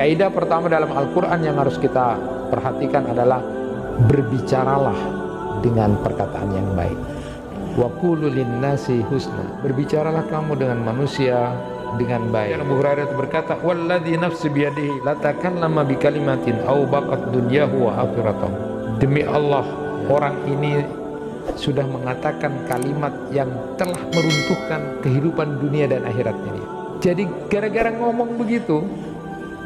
Kaidah pertama dalam Al-Quran yang harus kita perhatikan adalah berbicaralah dengan perkataan yang baik. Wa qulu linnasi husna, berbicaralah kamu dengan manusia dengan baik. Abu Hurairah berkata, walladzi nafsi biyadihi la takallama bi kalimatin aw baqat dunyahu wa akhiratuhu. Demi Allah, orang ini sudah mengatakan kalimat yang telah meruntuhkan kehidupan dunia dan akhiratnya dia. Jadi gara-gara ngomong begitu,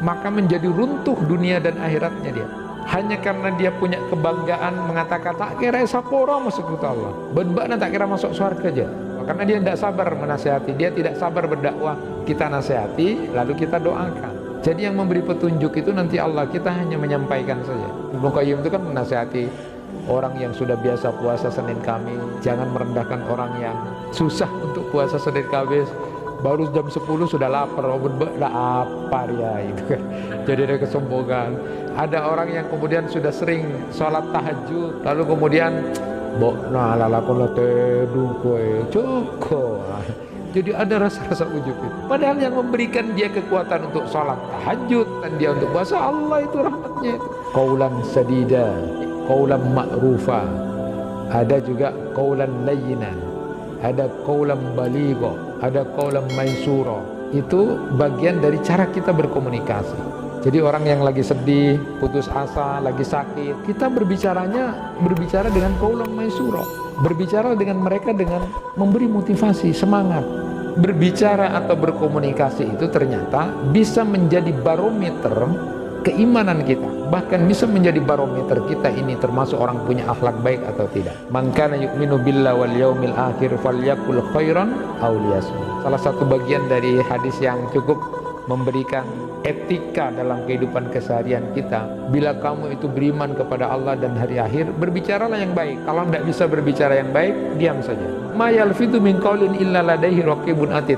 maka menjadi runtuh dunia dan akhiratnya dia. Hanya karena dia punya kebanggaan mengatakan tak kira sapora masuk ke Allah, ben-ben tak kira masuk surga aja. Karena dia tidak sabar menasihati, dia tidak sabar berdakwah. Kita nasihati, lalu kita doakan. Jadi yang memberi petunjuk itu nanti Allah, kita hanya menyampaikan saja. Ibnu Qayyim itu kan menasihati orang yang sudah biasa puasa Senin Kamis, jangan merendahkan orang yang susah untuk puasa Senin Kamis. Baru jam 10 sudah lapar, apa dia itu kan. Jadi ada kesombongan. Ada orang yang kemudian sudah sering sholat tahajud, lalu kemudian cukup. Jadi ada rasa-rasa ujub itu. Padahal yang memberikan dia kekuatan untuk sholat tahajud dan dia untuk puasa Allah, itu rahmatnya itu. Qaulan sadida, qaulan ma'rufa, ada juga qaulan layyinan, ada qaulan baligha, ada qaulan maisura. Itu bagian dari cara kita berkomunikasi. Jadi orang yang lagi sedih, putus asa, lagi sakit, kita berbicara dengan qaulan maisura. Berbicara dengan mereka dengan memberi motivasi, semangat. Berbicara atau berkomunikasi itu ternyata bisa menjadi barometer keimanan kita, bahkan bisa menjadi barometer kita ini termasuk orang punya akhlak baik atau tidak. Man kana yu'minu billahi wal yaumil akhir falyakul khairan aw liyasmut. Salah satu bagian dari hadis yang cukup memberikan etika dalam kehidupan keseharian kita, bila kamu itu beriman kepada Allah dan hari akhir, berbicaralah yang baik. Kalau tidak bisa berbicara yang baik, diam saja. Ma yalfidu min qaulin illa ladaihi raqibun atid.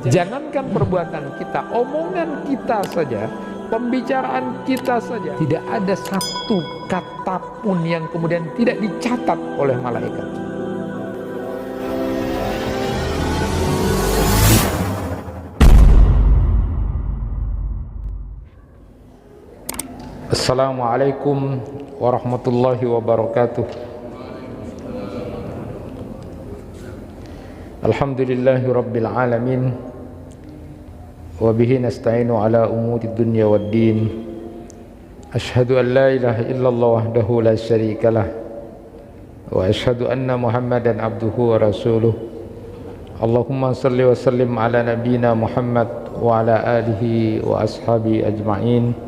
Jangankan perbuatan kita, omongan kita saja, pembicaraan kita saja, tidak ada satu kata pun yang kemudian tidak dicatat oleh malaikat. Assalamualaikum warahmatullahi wabarakatuh. Alhamdulillahi rabbil alamin, wa bihi nasta'inu ala umuri dunya waddin. Ashhadu an la ilaha illallah wahdahu la syarika lah, wa ashhadu anna Muhammadan abduhu wa rasuluh. Allahumma salli wa sallim ala nabiyyina Muhammad wa ala alihi wa ashabi ajma'in.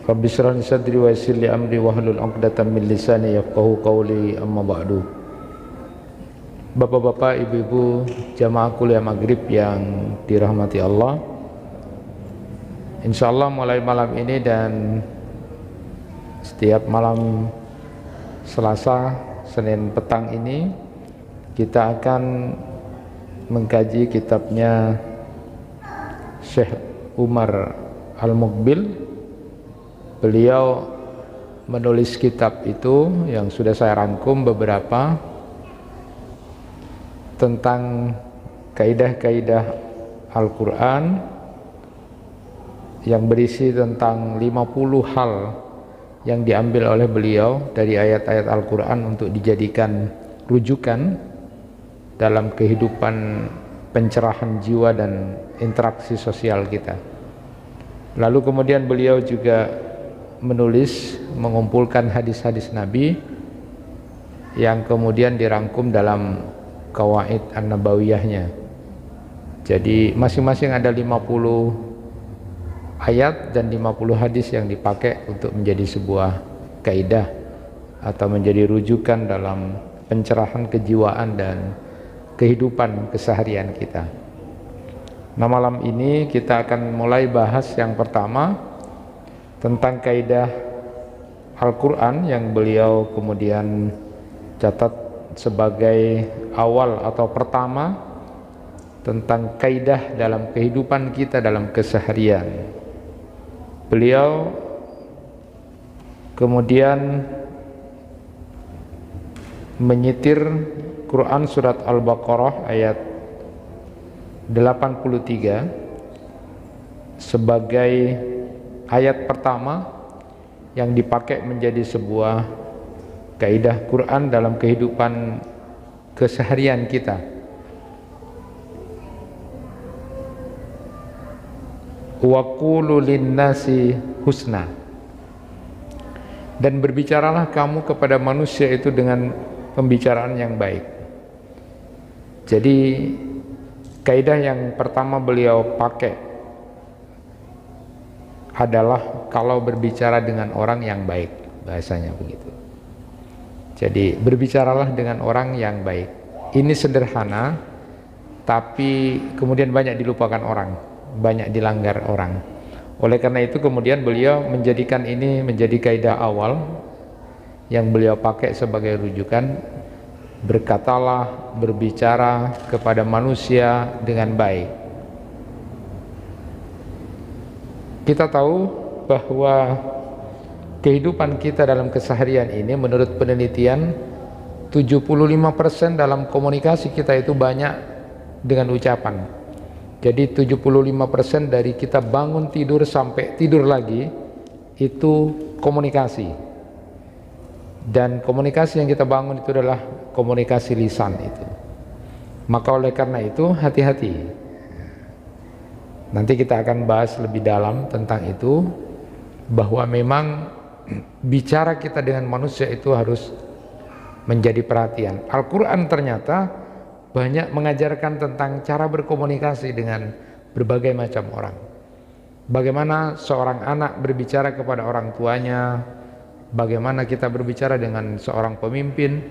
Rabbi shrah li sadri wa yassir li amri wahlul 'uqdatam min lisani yafqahu qawli, amma ba'du. Bapak-bapak, ibu-ibu, jamaah kuliah maghrib yang dirahmati Allah, insyaallah mulai malam ini dan setiap malam Selasa, Senin petang ini kita akan mengkaji kitabnya Syekh Umar Al-Muqbil. Beliau menulis kitab itu yang sudah saya rangkum beberapa tentang kaidah-kaidah Al-Quran yang berisi tentang 50 hal yang diambil oleh beliau dari ayat-ayat Al-Quran untuk dijadikan rujukan dalam kehidupan pencerahan jiwa dan interaksi sosial kita. Lalu kemudian beliau juga menulis, mengumpulkan hadis-hadis Nabi yang kemudian dirangkum dalam Qawaid An-Nabawiyahnya. Jadi masing-masing ada 50 ayat dan 50 hadis yang dipakai untuk menjadi sebuah kaidah atau menjadi rujukan dalam pencerahan kejiwaan dan kehidupan keseharian kita. Nah, malam ini kita akan mulai bahas yang pertama tentang kaidah Al-Quran yang beliau kemudian catat sebagai awal atau pertama tentang kaidah dalam kehidupan kita dalam keseharian. Beliau kemudian menyitir Quran surat Al-Baqarah ayat 83 sebagai ayat pertama yang dipakai menjadi sebuah kaidah Quran dalam kehidupan keseharian kita. Wa qulu linnasi husna, dan berbicaralah kamu kepada manusia itu dengan pembicaraan yang baik. Jadi kaidah yang pertama beliau pakai adalah kalau berbicara dengan orang yang baik, bahasanya begitu. Jadi berbicaralah dengan orang yang baik. Ini sederhana, tapi kemudian banyak dilupakan orang, banyak dilanggar orang. Oleh karena itu kemudian beliau menjadikan ini menjadi kaidah awal yang beliau pakai sebagai rujukan. Berkatalah, berbicara kepada manusia dengan baik. Kita tahu bahwa kehidupan kita dalam keseharian ini menurut penelitian 75% dalam komunikasi kita itu banyak dengan ucapan. Jadi 75% dari kita bangun tidur sampai tidur lagi itu komunikasi. Dan komunikasi yang kita bangun itu adalah komunikasi lisan itu. Maka oleh karena itu hati-hati. Nanti kita akan bahas lebih dalam tentang itu, bahwa memang bicara kita dengan manusia itu harus menjadi perhatian. Al-Quran ternyata banyak mengajarkan tentang cara berkomunikasi dengan berbagai macam orang. Bagaimana seorang anak berbicara kepada orang tuanya, bagaimana kita berbicara dengan seorang pemimpin,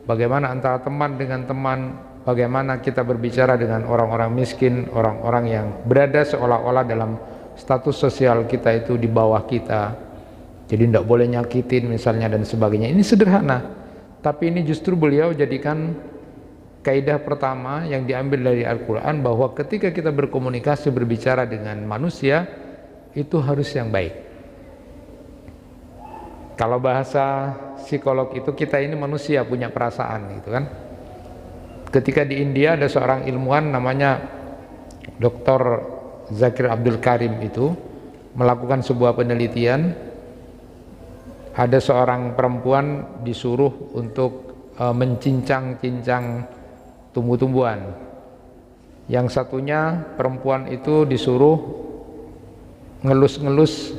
bagaimana antara teman dengan teman, bagaimana kita berbicara dengan orang-orang miskin, orang-orang yang berada seolah-olah dalam status sosial kita itu di bawah kita. Jadi tidak boleh nyakitin misalnya dan sebagainya. Ini sederhana, tapi ini justru beliau jadikan kaidah pertama yang diambil dari Al-Quran, bahwa ketika kita berkomunikasi, berbicara dengan manusia itu harus yang baik. Kalau bahasa psikolog itu, kita ini manusia punya perasaan gitu kan. Ketika di India ada seorang ilmuwan namanya Dr. Zakir Abdul Karim itu melakukan sebuah penelitian. Ada seorang perempuan disuruh untuk mencincang-cincang tumbuh-tumbuhan. Yang satunya perempuan itu disuruh ngelus-ngelus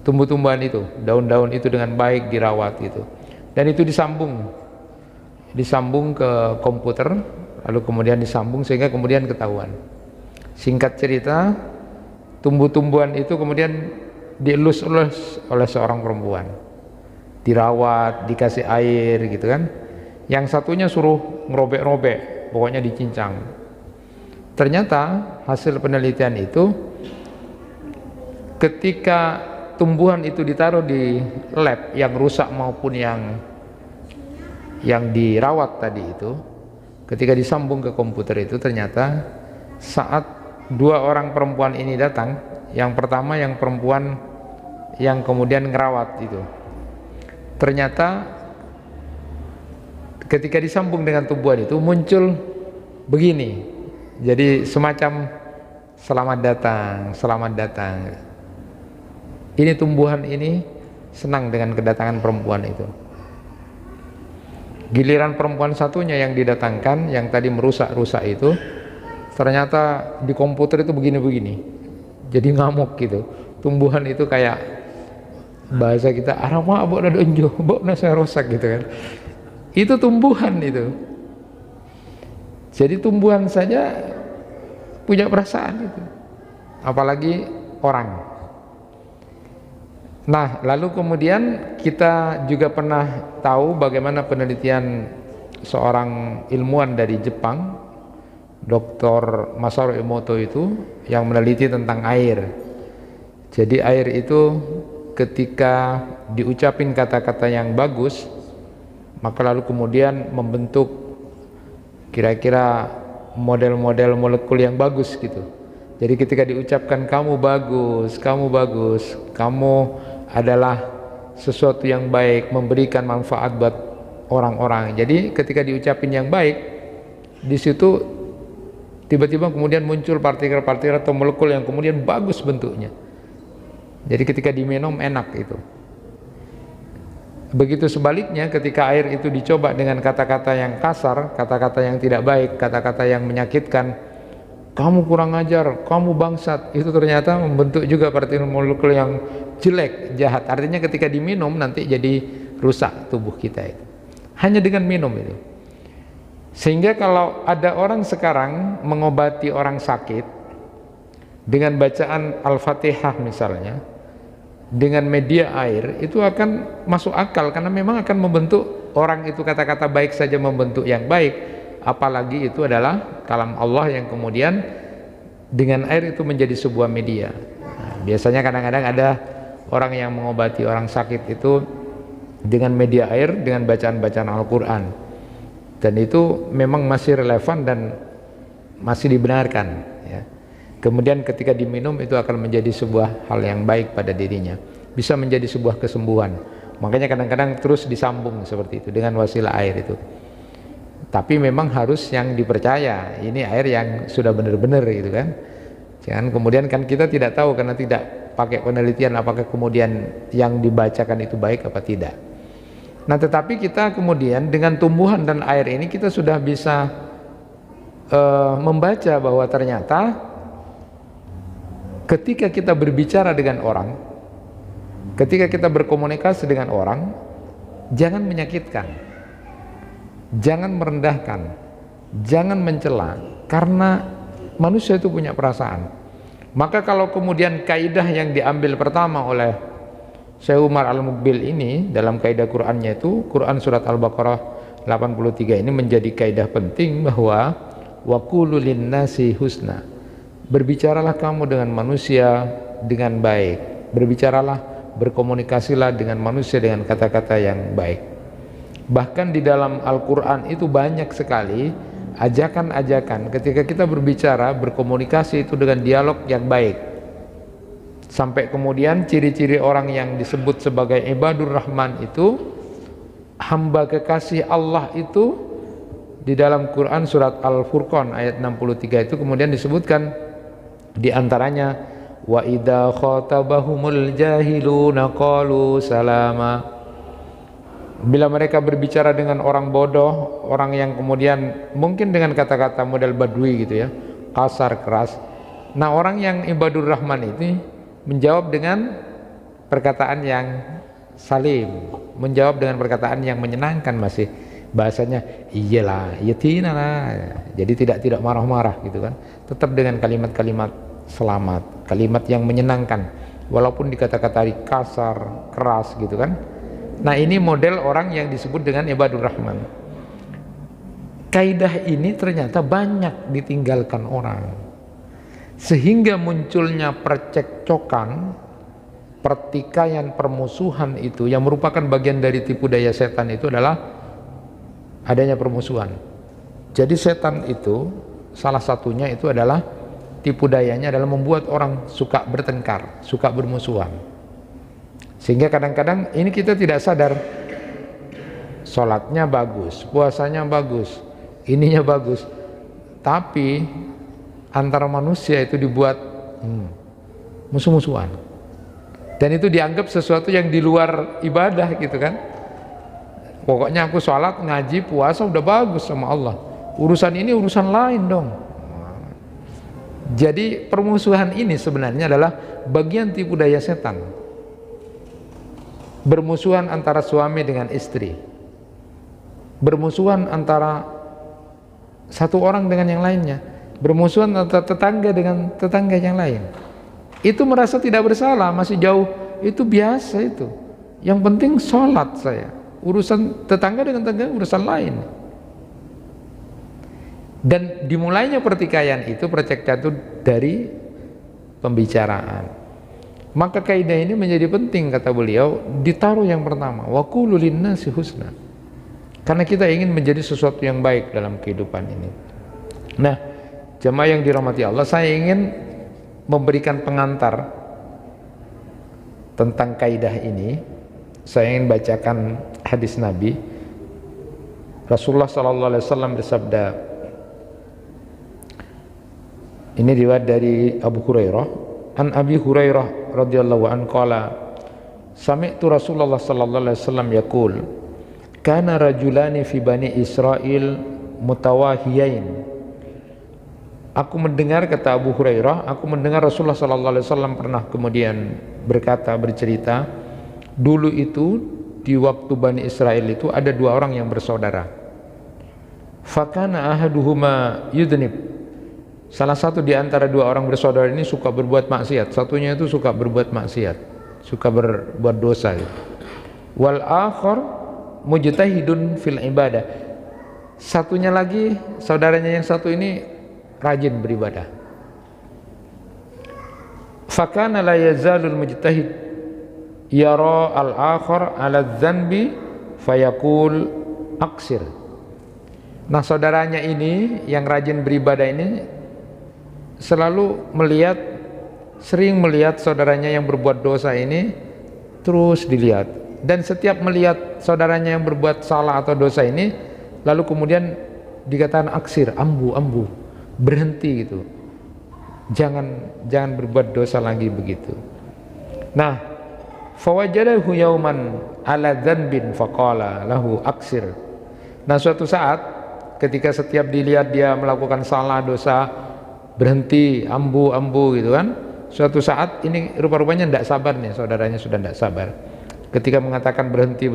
tumbuh-tumbuhan itu, daun-daun itu dengan baik, dirawat gitu. Dan itu disambung ke komputer, lalu kemudian disambung sehingga kemudian ketahuan. Singkat cerita, tumbuh-tumbuhan itu kemudian dielus-elus oleh seorang perempuan, dirawat, dikasih air gitu kan. Yang satunya suruh ngerobek-robek, pokoknya dicincang. Ternyata hasil penelitian itu, ketika tumbuhan itu ditaruh di lab yang rusak maupun yang dirawat tadi itu, ketika disambung ke komputer itu, ternyata saat dua orang perempuan ini datang, yang pertama yang perempuan yang kemudian ngerawat itu, ternyata ketika disambung dengan tumbuhan itu muncul begini, jadi semacam selamat datang, selamat datang. Ini tumbuhan ini senang dengan kedatangan perempuan itu. Giliran perempuan satunya yang didatangkan, yang tadi merusak-rusak itu, ternyata di komputer itu begini-begini, jadi ngamuk gitu. Tumbuhan itu kayak bahasa kita, arama abok na donjo, abok na saya rusak gitu kan. Itu tumbuhan itu. Jadi tumbuhan saja punya perasaan itu, apalagi orang. Nah, lalu kemudian kita juga pernah tahu bagaimana penelitian seorang ilmuwan dari Jepang, Dr. Masaru Emoto itu, yang meneliti tentang air. Jadi air itu ketika diucapin kata-kata yang bagus, maka lalu kemudian membentuk kira-kira model-model molekul yang bagus gitu. Jadi ketika diucapkan kamu bagus, kamu adalah sesuatu yang baik, memberikan manfaat buat orang-orang. Jadi ketika diucapin yang baik, di situ tiba-tiba kemudian muncul partikel-partikel atau molekul yang kemudian bagus bentuknya. Jadi ketika diminum enak itu. Begitu sebaliknya ketika air itu dicoba dengan kata-kata yang kasar, kata-kata yang tidak baik, kata-kata yang menyakitkan, kamu kurang ajar, kamu bangsat, itu ternyata membentuk juga partikel molekul yang jelek, jahat. Artinya ketika diminum nanti jadi rusak tubuh kita itu. Hanya dengan minum itu. Sehingga kalau ada orang sekarang mengobati orang sakit dengan bacaan Al-Fatihah misalnya, dengan media air, itu akan masuk akal karena memang akan membentuk orang itu, kata-kata baik saja membentuk yang baik, apalagi itu adalah kalam Allah yang kemudian dengan air itu menjadi sebuah media. Nah, biasanya kadang-kadang ada orang yang mengobati orang sakit itu dengan media air, dengan bacaan-bacaan Al-Quran, dan itu memang masih relevan dan masih dibenarkan ya. Kemudian ketika diminum itu akan menjadi sebuah hal yang baik pada dirinya, bisa menjadi sebuah kesembuhan. Makanya kadang-kadang terus disambung seperti itu dengan wasilah air itu. Tapi memang harus yang dipercaya, ini air yang sudah benar-benar gitu kan. Jangan kemudian kan kita tidak tahu karena tidak pakai penelitian apakah kemudian yang dibacakan itu baik apa tidak. Nah, tetapi kita kemudian dengan tumbuhan dan air ini kita sudah bisa membaca bahwa ternyata ketika kita berbicara dengan orang, ketika kita berkomunikasi dengan orang, jangan menyakitkan, jangan merendahkan, jangan mencela, karena manusia itu punya perasaan. Maka kalau kemudian kaidah yang diambil pertama oleh Syekh Umar Al-Muqbil ini dalam kaidah Qur'annya itu, Quran surat Al-Baqarah 83 ini menjadi kaidah penting bahwa wa qulu linnasi husna. Berbicaralah kamu dengan manusia dengan baik, berbicaralah, berkomunikasilah dengan manusia dengan kata-kata yang baik. Bahkan di dalam Al-Quran itu banyak sekali ajakan-ajakan ketika kita berbicara, berkomunikasi itu dengan dialog yang baik. Sampai kemudian ciri-ciri orang yang disebut sebagai ibadur rahman itu, hamba kekasih Allah itu, di dalam Quran surat Al-Furqan ayat 63 itu kemudian disebutkan di antaranya wa idza khatabahumul jahiluna qalu salama. Bila mereka berbicara dengan orang bodoh, orang yang kemudian mungkin dengan kata-kata model badui gitu ya, kasar, keras. Nah, orang yang ibadur rahman ini menjawab dengan perkataan yang salim, menjawab dengan perkataan yang menyenangkan, masih bahasanya iyalah, yatina lah. Jadi tidak marah-marah gitu kan. Tetap dengan kalimat-kalimat selamat, kalimat yang menyenangkan, walaupun dikata-katai kasar, keras gitu kan. Nah, ini model orang yang disebut dengan ibadur rahman. Kaidah ini ternyata banyak ditinggalkan orang, sehingga munculnya percekcokan, pertikaian, permusuhan itu yang merupakan bagian dari tipu daya setan. Itu adalah adanya permusuhan. Jadi setan itu salah satunya itu adalah tipu dayanya adalah membuat orang suka bertengkar, suka bermusuhan. Sehingga kadang-kadang ini kita tidak sadar, sholatnya bagus, puasanya bagus, ininya bagus, tapi antara manusia itu dibuat musuh-musuhan, dan itu dianggap sesuatu yang di luar ibadah gitu kan. Pokoknya aku sholat, ngaji, puasa udah bagus sama Allah, urusan ini urusan lain dong. Jadi permusuhan ini sebenarnya adalah bagian tipu daya setan. Bermusuhan antara suami dengan istri, bermusuhan antara satu orang dengan yang lainnya, bermusuhan antara tetangga dengan tetangga yang lain. Itu merasa tidak bersalah, masih jauh, itu biasa itu. Yang penting sholat saya, urusan tetangga dengan tetangga urusan lain. Dan dimulainya pertikaian itu, percekcokan itu dari pembicaraan. Maka kaidah ini menjadi penting, kata beliau, ditaruh yang pertama, wa qulu linnasi husna, karena kita ingin menjadi sesuatu yang baik dalam kehidupan ini. Nah, jemaah yang dirahmati Allah, saya ingin memberikan pengantar tentang kaidah ini. Saya ingin bacakan hadis Nabi. Rasulullah SAW bersabda, ini riwayat dari Abu Hurairah, an Abi Hurairah radhiyallahu anhu qala sami'tu Rasulullah sallallahu alaihi wasallam yaqul kana rajulani fi bani Israil mutawahiyain. Aku mendengar, kata Abu Hurairah, aku mendengar Rasulullah sallallahu alaihi wasallam pernah kemudian bercerita, dulu itu di waktu Bani Israel itu ada dua orang yang bersaudara. Fakana ahaduhuma yudnib. Salah satu di antara dua orang bersaudara ini suka berbuat maksiat, satunya itu suka berbuat maksiat, suka berbuat dosa gitu. Wal akhar mujtahidun fil ibadah. Satunya lagi, saudaranya yang satu ini rajin beribadah. Fakana la yazalul mujtahid yara al-akhar ala dzanbi fayaqul aqsir. Nah, saudaranya ini yang rajin beribadah ini selalu sering melihat saudaranya yang berbuat dosa ini, terus dilihat, dan setiap melihat saudaranya yang berbuat salah atau dosa ini lalu kemudian dikatakan aksir, ambu, berhenti gitu, jangan berbuat dosa lagi begitu. Nah, fawajadahu yauman ala dzanbin faqala lahu aksir. Nah, suatu saat ketika setiap dilihat dia melakukan salah dosa, berhenti, ambu gitu kan, suatu saat ini rupa-rupanya tidak sabar nih, saudaranya sudah tidak sabar ketika mengatakan berhenti,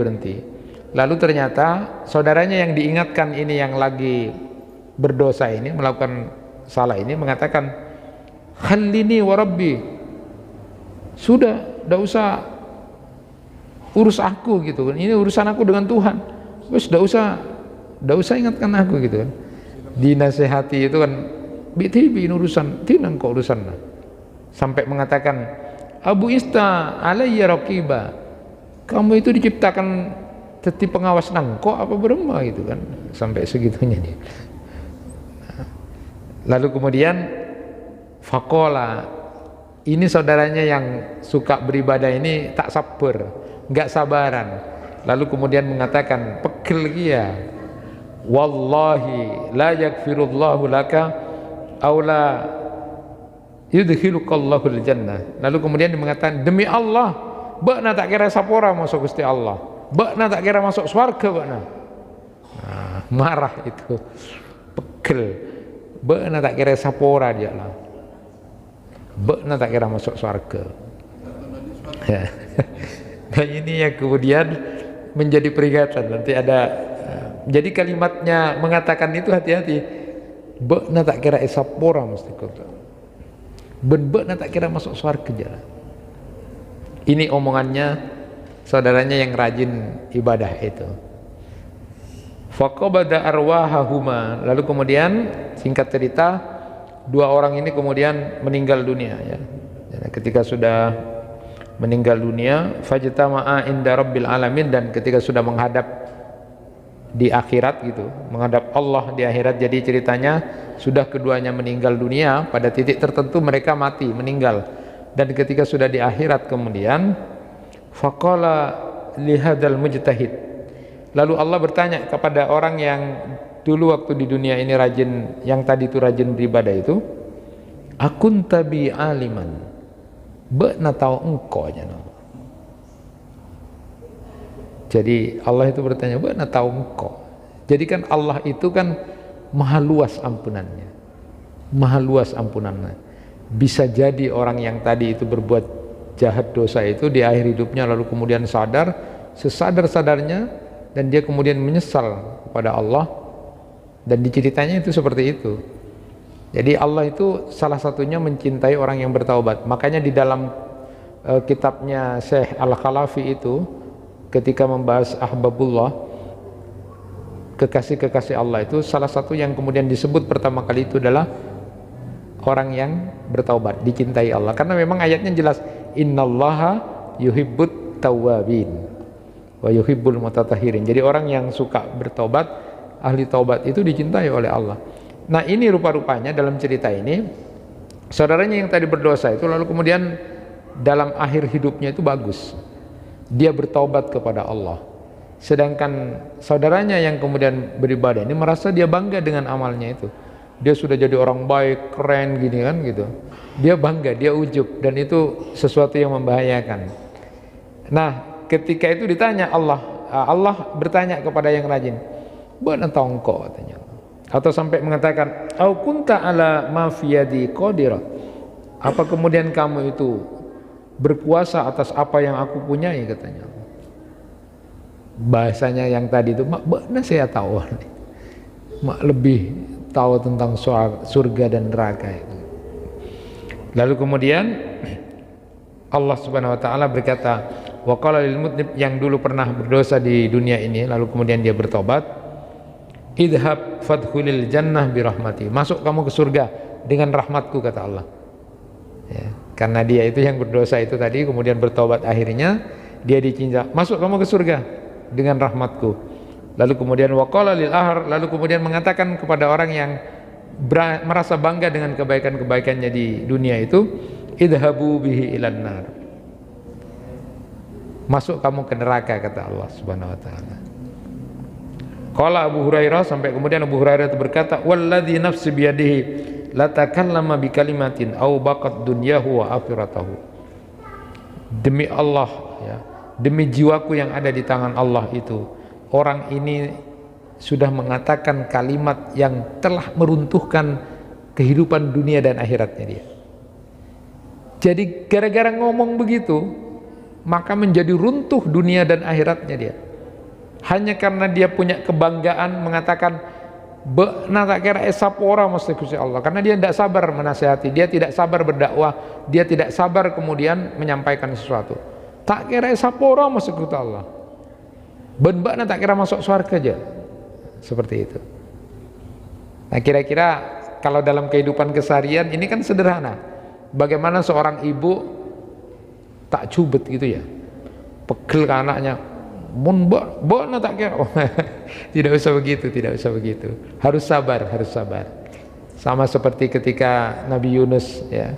lalu ternyata saudaranya yang diingatkan ini yang lagi berdosa ini, melakukan salah ini, mengatakan khallini wa rabbi, sudah, tidak usah urus aku gitu kan, ini urusan aku dengan Tuhan, wes tidak usah ingatkan aku gitu kan. Dinasehati itu kan bitibi urusan tinang kok urusan, sampai mengatakan Abu Ista alayya raqiba, kamu itu diciptakan jadi pengawas nangko apa berema gitu kan, sampai segitunya dia. Lalu kemudian fakola, ini saudaranya yang suka beribadah ini tak sabar, nggak sabaran, lalu kemudian mengatakan pegel dia, wallahi la yakfirullahu laka aula yudkhilukallahu jannah. Lalu kemudian dia mengatakan, demi Allah bakna tak kira sapora masuk Gusti Allah, bakna tak kira masuk swarga bakna. Nah, marah itu, pegel, bakna tak kira sapora dia lah, bakna tak kira masuk swarga. Ya. Nah, ini yang kemudian menjadi peringatan. Nanti ada, jadi kalimatnya mengatakan itu hati-hati, bakna tak kira sapora mesti kota, bakna tak kira masuk swarga dia. Ini omongannya saudaranya yang rajin ibadah itu. Faqabada arwahahuma, lalu kemudian singkat cerita dua orang ini kemudian meninggal dunia ya. Ketika sudah meninggal dunia, fajtama'a inda rabbil alamin, dan ketika sudah menghadap di akhirat gitu, menghadap Allah di akhirat, jadi ceritanya sudah keduanya meninggal dunia, pada titik tertentu mereka mati, meninggal, dan ketika sudah di akhirat kemudian faqala lihadal mujtahid, lalu Allah bertanya kepada orang yang dulu waktu di dunia ini rajin, yang tadi itu rajin beribadah itu, akunta bi aliman, bakna tahu engkau aja no. Jadi Allah itu bertanya, bakna tahu engkau. Jadi kan Allah itu kan maha luas ampunannya, maha luas ampunannya. Bisa jadi orang yang tadi itu berbuat jahat dosa itu di akhir hidupnya lalu kemudian sadar, sesadar-sadarnya, dan dia kemudian menyesal kepada Allah, dan diceritanya itu seperti itu. Jadi Allah itu salah satunya mencintai orang yang bertaubat. Makanya di dalam kitabnya Syekh Al-Khalafi itu ketika membahas ahbabullah, kekasih-kekasih Allah itu, salah satu yang kemudian disebut pertama kali itu adalah orang yang bertaubat, dicintai Allah. Karena memang ayatnya jelas, innallaha yuhibbut tawwabin wa yuhibbul mutatahhirin. Jadi orang yang suka bertobat, ahli taubat itu dicintai oleh Allah. Nah, ini rupa-rupanya dalam cerita ini saudaranya yang tadi berdosa itu lalu kemudian dalam akhir hidupnya itu bagus, dia bertaubat kepada Allah. Sedangkan saudaranya yang kemudian beribadah ini merasa dia bangga dengan amalnya itu. dia sudah jadi orang baik, keren gini kan gitu. Dia bangga, dia ujub, dan itu sesuatu yang membahayakan. Nah, ketika itu ditanya Allah bertanya kepada yang rajin, "Bana tongko," katanya. Atau sampai mengatakan, "Au kunta ala ma fi yadi qadira." Apa kemudian kamu itu berkuasa atas apa yang aku punyai, katanya. Bahasanya yang tadi itu, "Mak, bana saya tahu. Mak lebih tahu tentang soal surga dan neraka itu." Lalu kemudian Allah Subhanahu wa taala berkata, wa qala lil mudnib, yang dulu pernah berdosa di dunia ini lalu kemudian dia bertobat, idhab fadkhulil jannah birahmati, masuk kamu ke surga dengan rahmatku, kata Allah. Ya, karena dia itu yang berdosa itu tadi kemudian bertobat, akhirnya dia dicinta, masuk kamu ke surga dengan rahmatku. Lalu kemudian wa qala lil ahar, lalu kemudian mengatakan kepada orang yang merasa bangga dengan kebaikan-kebaikannya di dunia itu, idhabu bihi ilan nar, masuk kamu ke neraka, kata Allah Subhanahu wa taala. Qala Abu Hurairah, sampai kemudian Abu Hurairah itu berkata, walladzi nafsi biyadihi la takallama bi kalimatin aw baqat dunyahu wa akhiratahu. Demi Allah, ya, demi jiwaku yang ada di tangan Allah itu, orang ini sudah mengatakan kalimat yang telah meruntuhkan kehidupan dunia dan akhiratnya dia. Jadi gara-gara ngomong begitu, maka menjadi runtuh dunia dan akhiratnya dia. Hanya karena dia punya kebanggaan mengatakan, "Be'na tak kira esapora mesti Gusti Allah." Karena dia tidak sabar menasihati, dia tidak sabar berdakwah, dia tidak sabar kemudian menyampaikan sesuatu. Tak kira esapora mesti Gusti Allah. Ben-be'na tak kira masuk surga aja. Seperti itu. Nah, kira-kira kalau dalam kehidupan keseharian ini kan sederhana. Bagaimana seorang ibu tak cubet gitu ya, pegel ke anaknya, mun bo tak kira. Oh, tidak usah begitu, tidak usah begitu. Harus sabar, harus sabar. Sama seperti ketika Nabi Yunus, ya,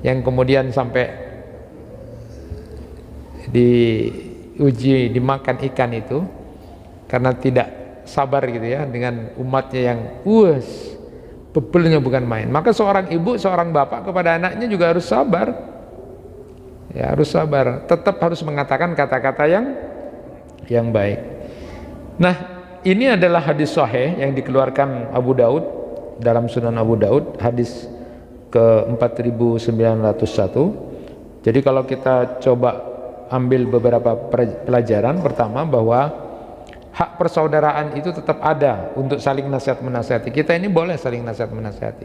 yang kemudian sampai diuji dimakan ikan itu karena tidak sabar gitu ya dengan umatnya yang bebelnya bukan main. Maka seorang ibu, seorang bapak kepada anaknya juga harus sabar. Ya, harus sabar. Tetap harus mengatakan kata-kata yang baik. Nah, ini adalah hadis sahih yang dikeluarkan Abu Daud dalam Sunan Abu Daud, hadis ke 4901. Jadi kalau kita coba ambil beberapa pelajaran, pertama bahwa hak persaudaraan itu tetap ada untuk saling nasihat menasihati. Kita ini boleh saling nasihat menasihati,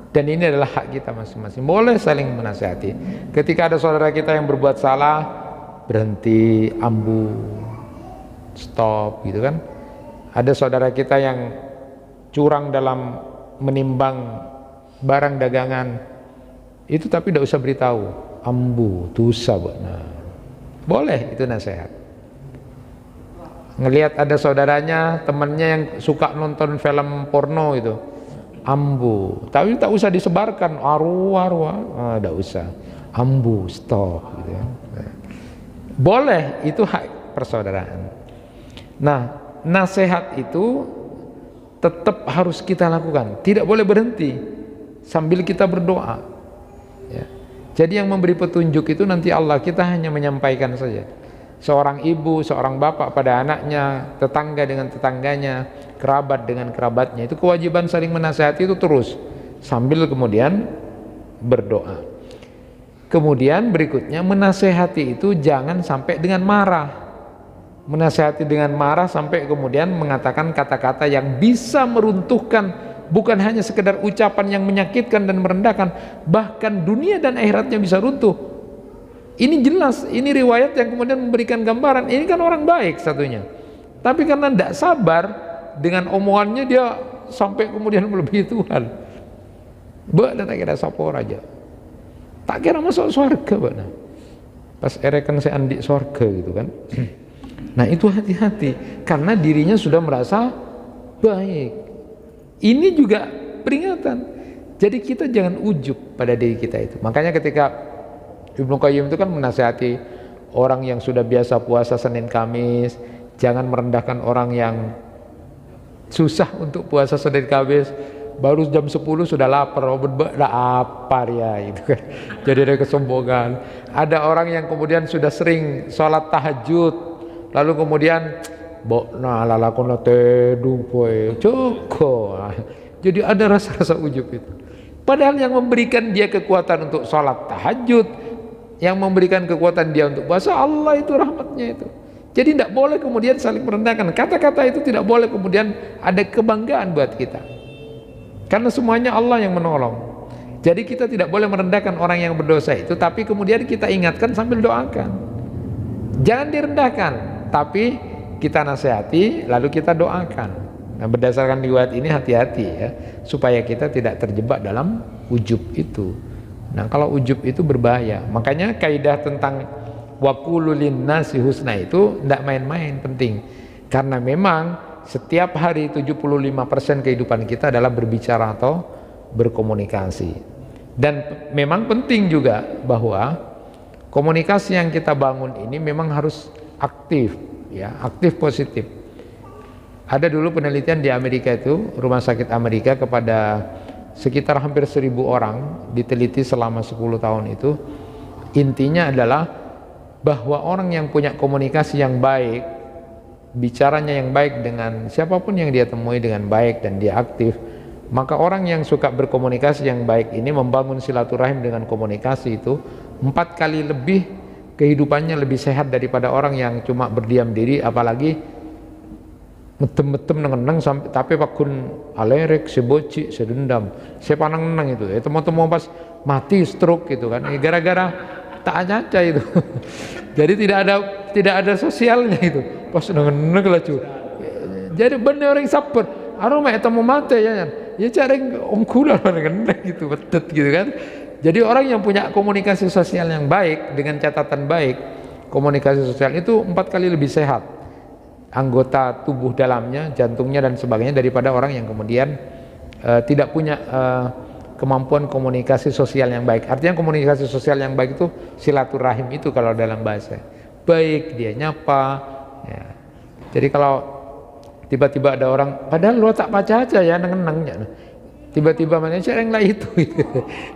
dan ini adalah hak kita masing-masing, boleh saling menasihati. Ketika ada saudara kita yang berbuat salah, berhenti, ambu, stop gitu kan. Ada saudara kita yang curang dalam menimbang barang dagangan itu, tapi tidak usah beritahu, ambu, dosa. Nah, boleh itu nasihat. Ngelihat ada saudaranya, temannya yang suka nonton film porno itu, ambu, tapi tak usah disebarkan, arwah, tidak usah, ambu, stop gitu ya. Boleh, itu hak persaudaraan. Nah, nasihat itu tetap harus kita lakukan, tidak boleh berhenti sambil kita berdoa, ya. Jadi yang memberi petunjuk itu nanti Allah, kita hanya menyampaikan saja. Seorang ibu, seorang bapak pada anaknya, tetangga dengan tetangganya, kerabat dengan kerabatnya, itu kewajiban saling menasihati itu terus sambil kemudian berdoa. Kemudian berikutnya, menasihati itu jangan sampai dengan marah. Menasihati dengan marah sampai kemudian mengatakan kata-kata yang bisa meruntuhkan, bukan hanya sekedar ucapan yang menyakitkan dan merendahkan, bahkan dunia dan akhiratnya bisa runtuh. Ini jelas, ini riwayat yang kemudian memberikan gambaran, ini kan orang baik satunya, tapi karena tidak sabar dengan omongannya, dia sampai kemudian melebihi Tuhan. Tak kira sapor aja, tak kira masuk surga, pas erekan saya andi surga gitu kan. Nah, itu hati-hati, karena dirinya sudah merasa baik. Ini juga peringatan. Jadi kita jangan ujub pada diri kita itu. Makanya ketika Ibnu Qayyim itu kan menasihati orang yang sudah biasa puasa Senin Kamis, jangan merendahkan orang yang susah untuk puasa Senin Kamis. baru jam 10 sudah lapar, lapar ya itu kan. Jadi ada kesombongan. Ada orang yang kemudian sudah sering sholat tahajud, lalu kemudian bokna lalakona teduh poe joko. Jadi ada rasa-rasa ujub itu. Padahal yang memberikan dia kekuatan untuk sholat tahajud, yang memberikan kekuatan dia untuk puasa, Allah itu, rahmatnya itu. Jadi tidak boleh kemudian saling merendahkan. Kata-kata itu tidak boleh kemudian ada kebanggaan buat kita, karena semuanya Allah yang menolong. Jadi kita tidak boleh merendahkan orang yang berdosa itu, tapi kemudian kita ingatkan sambil doakan. Jangan direndahkan, tapi kita nasihati lalu kita doakan. Nah, berdasarkan riwayat ini hati-hati ya, supaya kita tidak terjebak dalam ujub itu. Nah, kalau ujub itu berbahaya. Makanya kaidah tentang waqulu linnasi husna itu tidak main-main, penting. Karena memang setiap hari 75% kehidupan kita adalah berbicara atau berkomunikasi. Dan memang penting juga bahwa komunikasi yang kita bangun ini memang harus aktif ya, aktif positif. Ada dulu penelitian di Amerika itu, rumah sakit Amerika kepada sekitar hampir 1000 orang diteliti selama 10 tahun itu. Intinya adalah bahwa orang yang punya komunikasi yang baik, bicaranya yang baik dengan siapapun yang dia temui dengan baik dan dia aktif, maka orang yang suka berkomunikasi yang baik ini membangun silaturahim dengan komunikasi itu 4 kali lebih kehidupannya lebih sehat daripada orang yang cuma berdiam diri, apalagi metem-metem neng sampai tapi pakun alerek seboci sedendam sepanang-nang itu ya, temu-temu pas mati stroke gitu kan, gara-gara tak aja itu. Jadi tidak ada sosialnya itu. Pas neng lah cu. Jadi bener orang sabar. Aroma eta mau mati ya. Ya cari ongkulan neng gitu betet gitu kan. Jadi orang yang punya komunikasi sosial yang baik dengan catatan baik, komunikasi sosial itu 4 kali lebih sehat anggota tubuh dalamnya, jantungnya dan sebagainya daripada orang yang kemudian tidak punya kemampuan komunikasi sosial yang baik. Artinya komunikasi sosial yang baik itu silaturahim itu kalau dalam bahasa. Baik dia nyapa ya. Jadi kalau tiba-tiba ada orang padahal lo tak baca aja ya neng-nengnya, tiba-tiba mana yang lah itu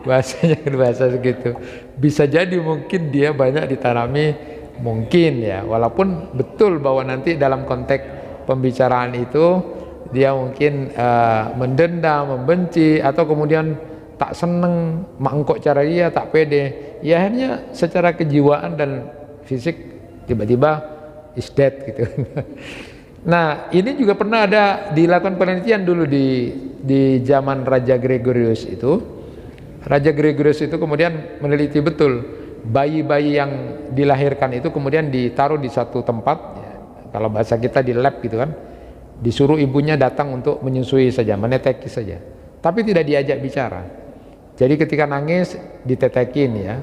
bahasanya bahasa segitu. Bisa jadi mungkin dia banyak ditanami, mungkin ya, walaupun betul bahwa nanti dalam konteks pembicaraan itu dia mungkin mendendam, membenci, atau kemudian tak seneng, mangkok cara dia, tak pede. Ya akhirnya secara kejiwaan dan fisik tiba-tiba is dead gitu. Nah ini juga pernah ada dilakukan penelitian dulu di zaman Raja Gregorius itu. Raja Gregorius itu kemudian meneliti betul bayi-bayi yang dilahirkan itu kemudian ditaruh di satu tempat ya, kalau bahasa kita di lab gitu kan, disuruh ibunya datang untuk menyusui saja, meneteki saja, tapi tidak diajak bicara. Jadi ketika nangis ditetekin ya,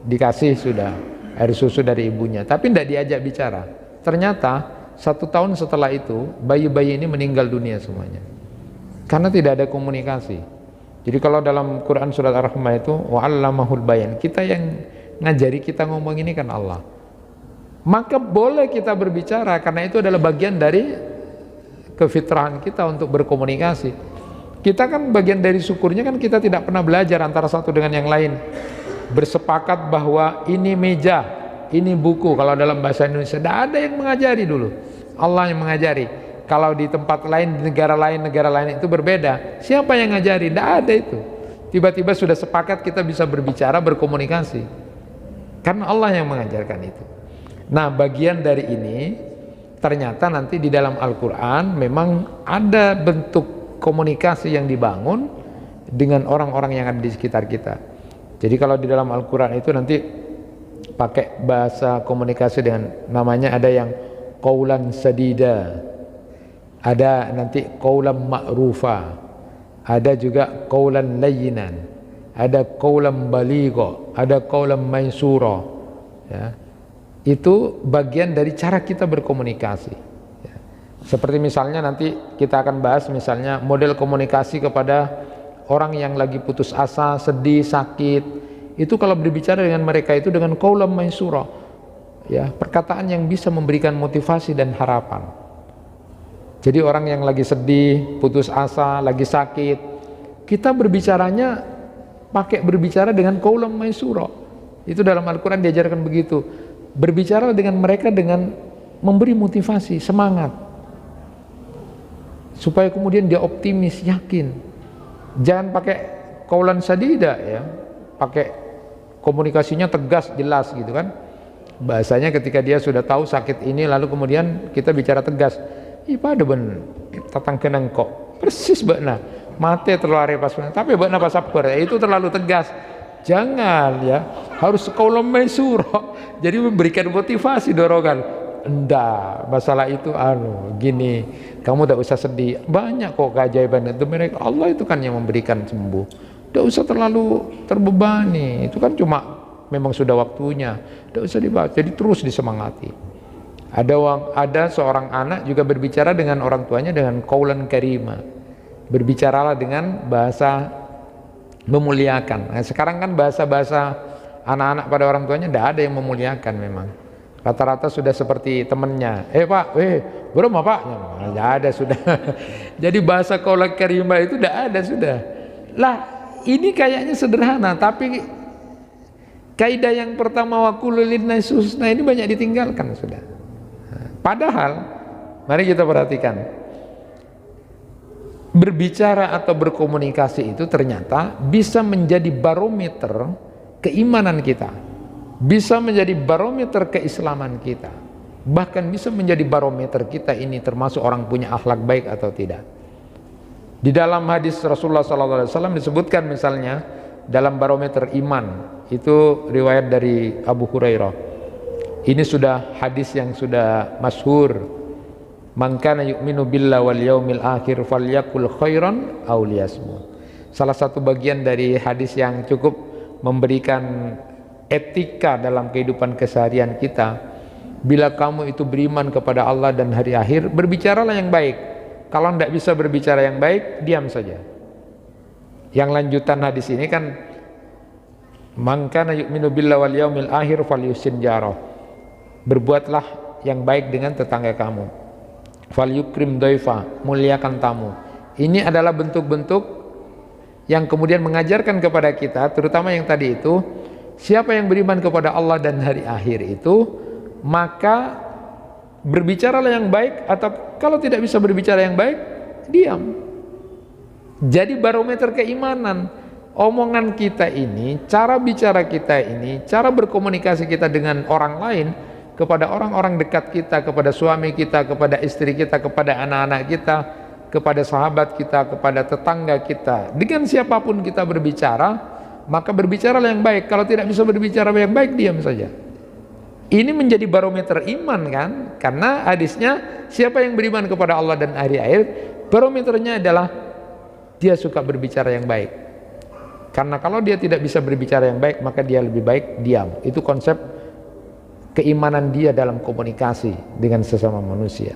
dikasih sudah air susu dari ibunya, tapi tidak diajak bicara. Ternyata 1 tahun setelah itu bayi-bayi ini meninggal dunia semuanya karena tidak ada komunikasi. Jadi kalau dalam Quran surat Ar-Rahman itu wa'allamahul bayan, kita yang ngajari kita ngomong ini kan Allah. Maka boleh kita berbicara karena itu adalah bagian dari kefitrahan kita untuk berkomunikasi. Kita kan bagian dari syukurnya kan kita tidak pernah belajar antara satu dengan yang lain, bersepakat bahwa ini meja, ini buku. Kalau dalam bahasa Indonesia tidak ada yang mengajari dulu, Allah yang mengajari. Kalau di tempat lain, di negara lain itu berbeda. Siapa yang ngajari? Tidak ada itu. Tiba-tiba sudah sepakat kita bisa berbicara, berkomunikasi karena Allah yang mengajarkan itu. Nah bagian dari ini ternyata nanti di dalam Al-Quran memang ada bentuk komunikasi yang dibangun dengan orang-orang yang ada di sekitar kita. Jadi kalau di dalam Al-Quran itu nanti pakai bahasa komunikasi dengan namanya ada yang qaulan sadida, ada nanti qaulan ma'rufa, ada juga qaulan layyinan, ada qaulan baligha, ada qaulan maisura ya. Itu bagian dari cara kita berkomunikasi ya. Seperti misalnya nanti kita akan bahas misalnya model komunikasi kepada orang yang lagi putus asa, sedih, sakit. Itu kalau berbicara dengan mereka itu dengan qaulan maisura ya, perkataan yang bisa memberikan motivasi dan harapan. Jadi orang yang lagi sedih, putus asa, lagi sakit, kita berbicaranya berbicara dengan qaulan maysura. Itu dalam Al-Quran diajarkan begitu. Berbicara dengan mereka dengan memberi motivasi, semangat, supaya kemudian dia optimis, yakin. Jangan pakai qaulan sadida ya, pakai komunikasinya tegas, jelas gitu kan. Bahasanya ketika dia sudah tahu sakit ini, lalu kemudian kita bicara tegas. Pada ben tatang kenang kok persis bakna mate terlari pas, tapi bakna pas sabar itu terlalu tegas. Jangan ya, harus qaulan maysura. Jadi memberikan motivasi, dorongan. Enggak, masalah itu gini, kamu tidak usah sedih. Banyak kok keajaiban itu mereka. Allah itu kan yang memberikan sembuh. Tidak usah terlalu terbebani. Itu kan cuma memang sudah waktunya. Tidak usah dibahas. Jadi terus disemangati. Ada seorang anak juga berbicara dengan orang tuanya dengan qaulan karima. Berbicaralah dengan bahasa memuliakan. Nah, sekarang kan bahasa-bahasa anak-anak pada orang tuanya tidak ada yang memuliakan memang. Rata-rata sudah seperti temannya. Pak, berapa pak? Tidak ada sudah. Jadi bahasa qaulan karima itu tidak ada sudah. Lah, ini kayaknya sederhana, tapi kaidah yang pertama waqulu linnasi husna ini banyak ditinggalkan sudah. Padahal, mari kita perhatikan. Berbicara atau berkomunikasi itu ternyata bisa menjadi barometer keimanan kita, bisa menjadi barometer keislaman kita, bahkan bisa menjadi barometer kita ini termasuk orang punya akhlak baik atau tidak. Di dalam hadis Rasulullah SAW disebutkan misalnya dalam barometer iman, itu riwayat dari Abu Hurairah. Ini sudah hadis yang sudah masyhur. Man kana yu'minu billahi wal yaumil akhir falyakul khairan aw liyasmut. Salah satu bagian dari hadis yang cukup memberikan etika dalam kehidupan keseharian kita. Bila kamu itu beriman kepada Allah dan hari akhir, berbicaralah yang baik. Kalau tidak bisa berbicara yang baik, diam saja. Yang lanjutan hadis ini kan, man kana yu'minu billahi wal yaumil akhir falyusin jarah. Berbuatlah yang baik dengan tetangga kamu. Falyukrim dhaifa, muliakan tamu. Ini adalah bentuk-bentuk yang kemudian mengajarkan kepada kita, terutama yang tadi itu, siapa yang beriman kepada Allah dan hari akhir itu, maka berbicaralah yang baik, atau kalau tidak bisa berbicara yang baik, diam. Jadi barometer keimanan, omongan kita ini, cara bicara kita ini, cara berkomunikasi kita dengan orang lain, kepada orang-orang dekat kita, kepada suami kita, kepada istri kita, kepada anak-anak kita, kepada sahabat kita, kepada tetangga kita, dengan siapapun kita berbicara, maka berbicaralah yang baik. Kalau tidak bisa berbicara yang baik, diam saja. Ini menjadi barometer iman kan, karena hadisnya siapa yang beriman kepada Allah dan hari akhir, barometernya adalah dia suka berbicara yang baik. Karena kalau dia tidak bisa berbicara yang baik, maka dia lebih baik diam. Itu konsep keimanan dia dalam komunikasi dengan sesama manusia.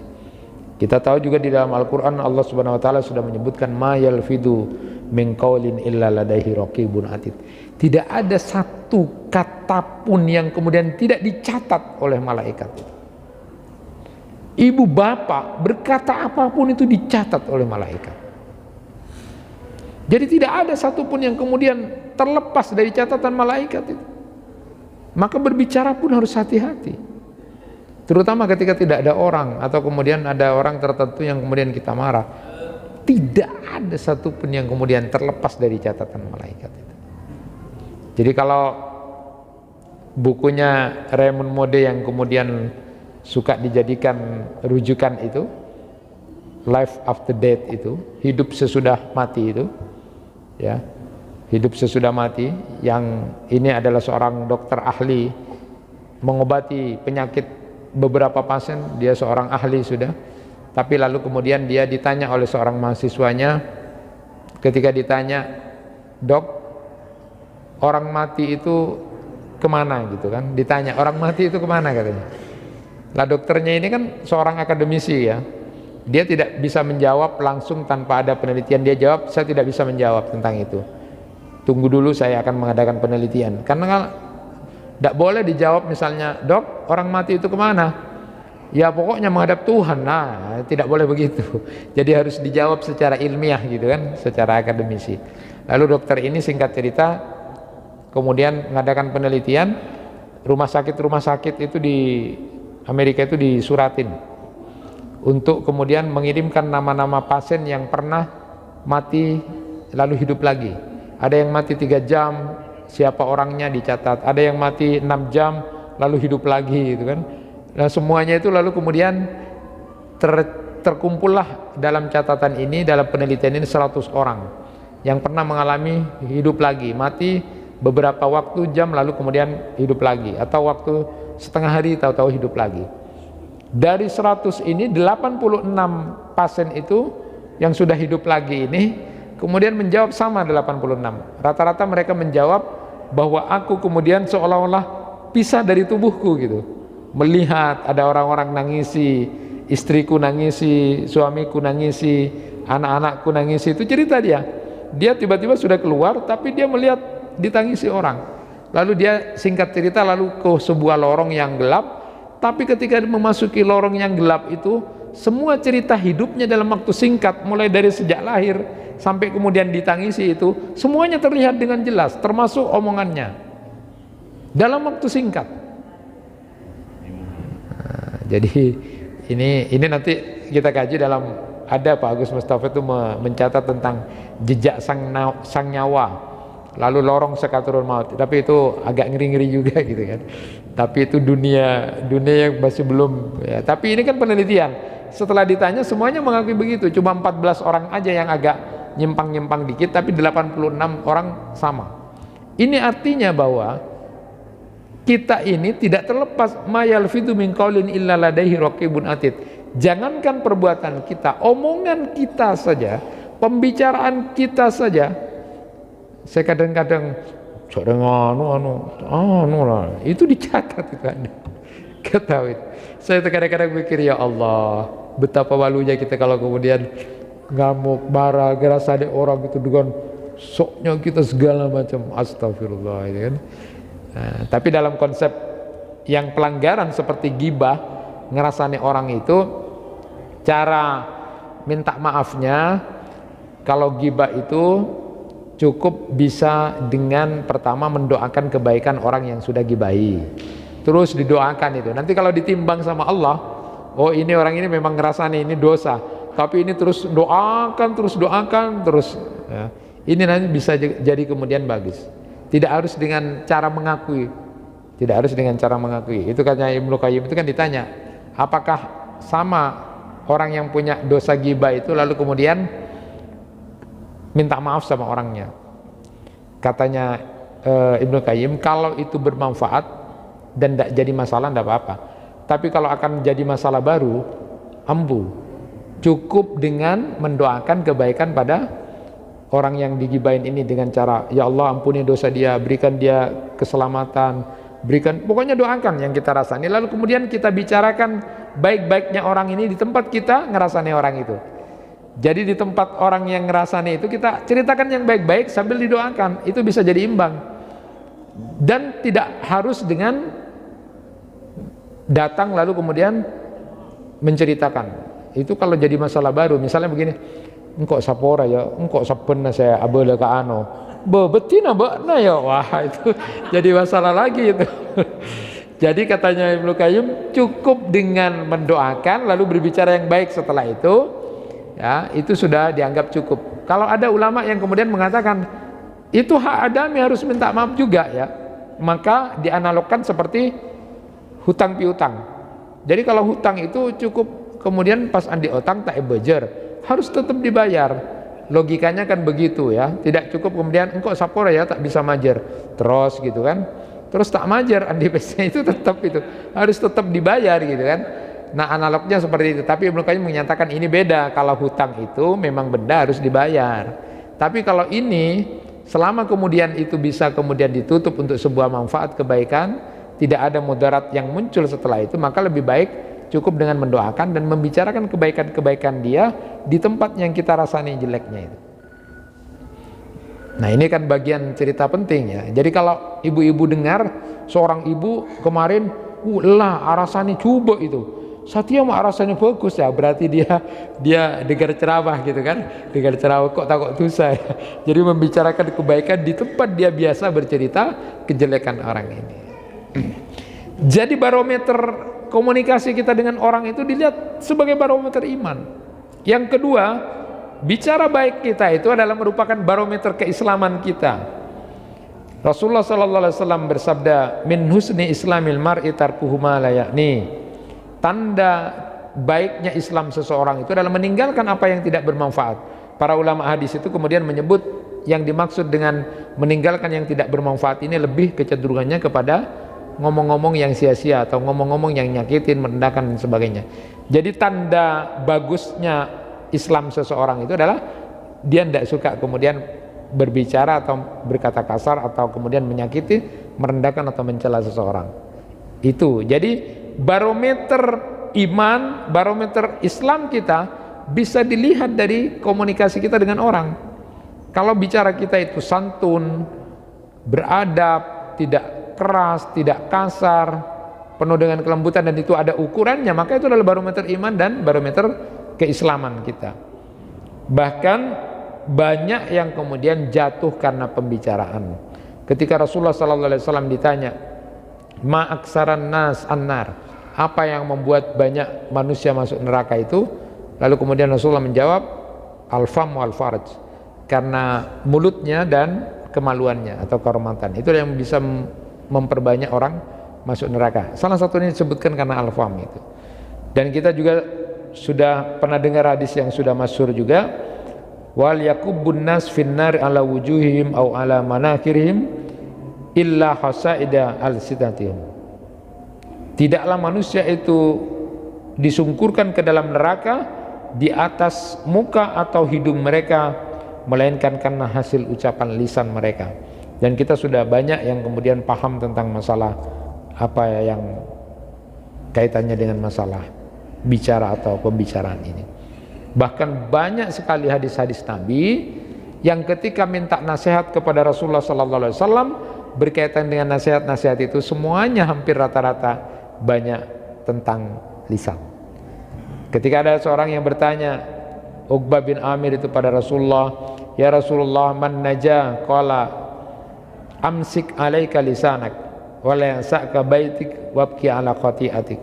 Kita tahu juga di dalam Al-Quran Allah Subhanahu Wa Taala sudah menyebutkan ma yalfidu min qaulin illa ladaihi raqibun atid. Tidak ada satu kata pun yang kemudian tidak dicatat oleh malaikat. Ibu bapak berkata apapun itu dicatat oleh malaikat. Jadi tidak ada satupun yang kemudian terlepas dari catatan malaikat itu. Maka berbicara pun harus hati-hati, terutama ketika tidak ada orang atau kemudian ada orang tertentu yang kemudian kita marah. Tidak ada satupun yang kemudian terlepas dari catatan malaikat itu. Jadi kalau bukunya Raymond Moody yang kemudian suka dijadikan rujukan itu, Life After Death itu, hidup sesudah mati itu, ya. Hidup sesudah mati, yang ini adalah seorang dokter ahli mengobati penyakit beberapa pasien, dia seorang ahli sudah, tapi lalu kemudian dia ditanya oleh seorang mahasiswanya, ketika ditanya, dok, orang mati itu kemana gitu kan, ditanya orang mati itu kemana katanya. Lah dokternya ini kan seorang akademisi ya, dia tidak bisa menjawab langsung tanpa ada penelitian. Dia jawab, saya tidak bisa menjawab tentang itu. Tunggu dulu, saya akan mengadakan penelitian. Karena tidak boleh dijawab misalnya, dok, orang mati itu kemana? Ya pokoknya menghadap Tuhan. Nah, tidak boleh begitu. Jadi harus dijawab secara ilmiah gitu kan, secara akademisi. Lalu dokter ini singkat cerita kemudian mengadakan penelitian, rumah sakit itu di Amerika itu disuratin untuk kemudian mengirimkan nama-nama pasien yang pernah mati lalu hidup lagi. Ada yang mati 3 jam, siapa orangnya dicatat. Ada yang mati 6 jam lalu hidup lagi gitu kan. Nah semuanya itu lalu kemudian terkumpullah dalam catatan ini, dalam penelitian ini 100 orang yang pernah mengalami hidup lagi, mati beberapa waktu jam lalu kemudian hidup lagi, atau waktu setengah hari tahu-tahu hidup lagi. Dari 100 ini 86 pasien itu yang sudah hidup lagi ini kemudian menjawab sama 86. Rata-rata mereka menjawab bahwa aku kemudian seolah-olah pisah dari tubuhku gitu. Melihat ada orang-orang nangisi, istriku nangisi, suamiku nangisi, anak-anakku nangisi, itu cerita dia. Dia tiba-tiba sudah keluar tapi dia melihat ditangisi orang. Lalu dia singkat cerita lalu ke sebuah lorong yang gelap, tapi ketika memasuki lorong yang gelap itu semua cerita hidupnya dalam waktu singkat, mulai dari sejak lahir sampai kemudian ditangisi itu semuanya terlihat dengan jelas, termasuk omongannya dalam waktu singkat. Jadi ini nanti kita kaji dalam, ada Pak Agus Mustafa itu mencatat tentang jejak sang nyawa, lalu lorong sekaturul maut. Tapi itu agak ngeri-ngeri juga gitu kan. Tapi itu dunia yang masih belum ya. Tapi ini kan penelitian. Setelah ditanya semuanya mengakui begitu. Cuma 14 orang aja yang agak nyimpang-nyimpang dikit, tapi 86 orang sama. Ini artinya bahwa kita ini tidak terlepas mayalfidu min qaulin illa ladaihi raqibun atid. Jangankan perbuatan kita, omongan kita saja, pembicaraan kita saja. Saya kadang-kadang itu dicatat itu ada. Ketahui. Saya kadang-kadang mikir, ya Allah, betapa malunya kita kalau kemudian ngamuk, marah, ngerasa ada orang itu dengan soknya kita segala macam. Astagfirullah itu kan. Nah, tapi dalam konsep yang pelanggaran seperti gibah, ngerasani orang itu, cara minta maafnya kalau gibah itu cukup bisa dengan pertama mendoakan kebaikan orang yang sudah gibahi, terus didoakan itu. Nanti kalau ditimbang sama Allah, oh ini orang ini memang ngerasani ini dosa, tapi ini terus doakan terus ya. Ini nanti bisa jadi kemudian bagus. Tidak harus dengan cara mengakui, itu katanya Ibnu Qayyim itu kan ditanya, apakah sama orang yang punya dosa ghibah itu lalu kemudian minta maaf sama orangnya? Katanya Ibnu Qayyim, kalau itu bermanfaat dan tidak jadi masalah tidak apa-apa, tapi kalau akan jadi masalah baru, ambu, cukup dengan mendoakan kebaikan pada orang yang digibahin ini dengan cara, ya Allah ampuni dosa dia, berikan dia keselamatan, berikan, pokoknya doakan yang kita rasani, lalu kemudian kita bicarakan baik-baiknya orang ini di tempat kita ngerasani orang itu. Jadi di tempat orang yang ngerasani itu kita ceritakan yang baik-baik sambil didoakan, itu bisa jadi imbang. Dan tidak harus dengan datang lalu kemudian menceritakan. Itu kalau jadi masalah baru, misalnya begini, engkau sapora ya, engkau sapena saya abela ka ano, betina bakna ya, wah itu jadi masalah lagi itu. Jadi katanya Ibnu Qayyim, cukup dengan mendoakan lalu berbicara yang baik setelah itu, ya itu sudah dianggap cukup. Kalau ada ulama yang kemudian mengatakan itu hak adami harus minta maaf juga ya, maka dianalogkan seperti hutang piutang. Jadi kalau hutang itu cukup kemudian pas andi otang tak bejer, harus tetap dibayar. Logikanya kan begitu ya. Tidak cukup kemudian engkau sapora ya tak bisa majer terus gitu kan, terus tak majer andi pesnya, itu tetap itu harus tetap dibayar gitu kan. Nah analognya seperti itu. Tapi Ibnu Qayyim menyatakan ini beda. Kalau hutang itu memang benda harus dibayar, tapi kalau ini selama kemudian itu bisa kemudian ditutup untuk sebuah manfaat kebaikan, tidak ada mudarat yang muncul setelah itu, maka lebih baik cukup dengan mendoakan dan membicarakan kebaikan-kebaikan dia di tempat yang kita rasani jeleknya itu. Nah ini kan bagian cerita penting ya. Jadi kalau ibu-ibu dengar seorang ibu kemarin lah arasani coba itu Satya mak rasanya bagus ya, berarti dia dengar ceramah gitu kan, dengar ceramah kok takut dosa ya. Jadi membicarakan kebaikan di tempat dia biasa bercerita kejelekan orang ini. Jadi barometer komunikasi kita dengan orang itu dilihat sebagai barometer iman. Yang kedua, bicara baik kita itu adalah merupakan barometer keislaman kita. Rasulullah sallallahu alaihi wasallam bersabda, min husni islamil mar'i tarkuhu ma la ya'ni. Tanda baiknya Islam seseorang itu adalah meninggalkan apa yang tidak bermanfaat. Para ulama hadis itu kemudian menyebut yang dimaksud dengan meninggalkan yang tidak bermanfaat ini lebih kecenderungannya kepada ngomong-ngomong yang sia-sia atau ngomong-ngomong yang nyakitin, merendahkan dan sebagainya. Jadi tanda bagusnya Islam seseorang itu adalah dia tidak suka kemudian berbicara atau berkata kasar atau kemudian menyakiti, merendahkan atau mencela seseorang. Itu jadi barometer iman, barometer Islam kita bisa dilihat dari komunikasi kita dengan orang. Kalau bicara kita itu santun, beradab, tidak keras, tidak kasar, penuh dengan kelembutan dan itu ada ukurannya, maka itu adalah barometer iman dan barometer keislaman kita. Bahkan banyak yang kemudian jatuh karena pembicaraan. Ketika Rasulullah SAW ditanya, ma aksaran nas annar, apa yang membuat banyak manusia masuk neraka itu, lalu kemudian Rasulullah menjawab, al-fam wal farj, karena mulutnya dan kemaluannya atau kehormatan. Itu yang bisa memperbanyak orang masuk neraka. Salah satunya disebutkan karena al-fam itu. Dan kita juga sudah pernah dengar hadis yang sudah masyhur juga, wal yakubbun nas finnar ala wujuhihim au ala manakirihim illa hasaida al-sidatihim. Tidaklah manusia itu disungkurkan ke dalam neraka di atas muka atau hidung mereka, melainkan karena hasil ucapan lisan mereka. Dan kita sudah banyak yang kemudian paham tentang masalah apa yang kaitannya dengan masalah bicara atau pembicaraan ini. Bahkan banyak sekali hadis-hadis Nabi yang ketika minta nasihat kepada Rasulullah SAW berkaitan dengan nasihat-nasihat itu semuanya hampir rata-rata banyak tentang lisan. Ketika ada seorang yang bertanya, Uqbah bin Amir itu pada Rasulullah, ya Rasulullah, man najah? Qala amsik alaika lisanak wala yansa'ka baitik wabki ala khati'atik.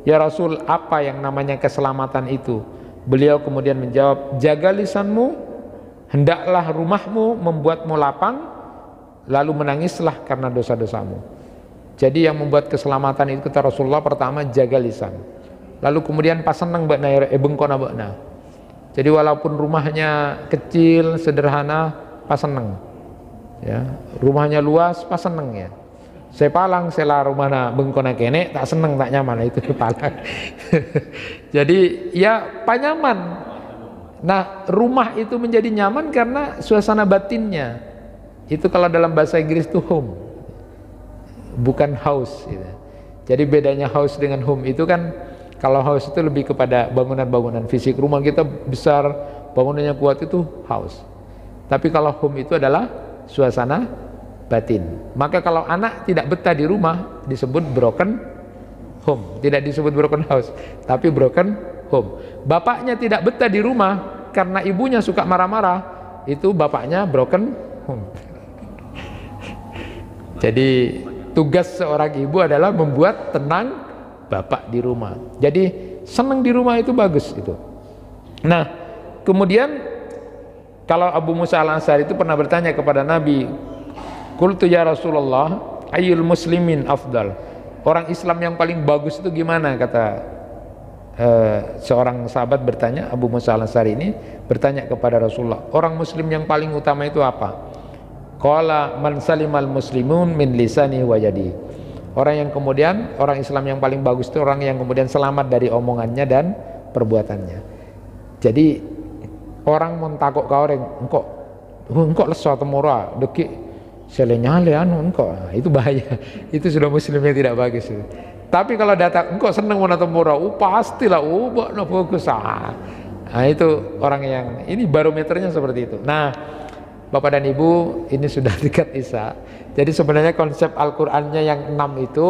Ya Rasul, apa yang namanya keselamatan itu? Beliau kemudian menjawab, jaga lisanmu, hendaklah rumahmu membuatmu lapang, lalu menangislah karena dosa-dosamu. Jadi yang membuat keselamatan itu kata Rasulullah, pertama jaga lisan, lalu kemudian pas seneng bakna bengkona bakna. Jadi walaupun rumahnya kecil sederhana pas seneng ya, rumahnya luas pas seneng ya. Saya palang sela rumahna bengkona kene tak seneng tak nyaman, itu palang. Jadi ya panyaman. Nah, rumah itu menjadi nyaman karena suasana batinnya. Itu kalau dalam bahasa Inggris itu home, bukan house gitu. Jadi bedanya house dengan home itu kan, kalau house itu lebih kepada bangunan-bangunan fisik, rumah kita besar, bangunannya kuat, itu house. Tapi kalau home itu adalah suasana batin. Maka kalau anak tidak betah di rumah disebut broken home, tidak disebut broken house, tapi broken home. Bapaknya tidak betah di rumah karena ibunya suka marah-marah, itu bapaknya broken home. Jadi tugas seorang ibu adalah membuat tenang bapak di rumah. Jadi senang di rumah itu bagus itu. Nah, kemudian kalau Abu Musa al-Ansari itu pernah bertanya kepada Nabi, qultu ya Rasulullah, ayyul muslimin afdal? Orang Islam yang paling bagus itu gimana? Kata seorang sahabat bertanya, Abu Musa al-Ansari ini bertanya kepada Rasulullah, orang muslim yang paling utama itu apa? Qala man salimal muslimun min lisani wa yadi. Orang yang kemudian, orang Islam yang paling bagus itu orang yang kemudian selamat dari omongannya dan perbuatannya. Jadi orang mentakok kau orang engkau lesu atau murah dekik selenyale anu engkau, itu bahaya. Itu sudah muslimnya tidak bagus itu. Tapi kalau datang engkau senang atau murah, pastilah bakno bagus. Nah, itu orang yang ini barometernya seperti itu. Nah, Bapak dan Ibu, ini sudah dekat Isya. Jadi sebenarnya konsep Al-Qur'annya yang 6 itu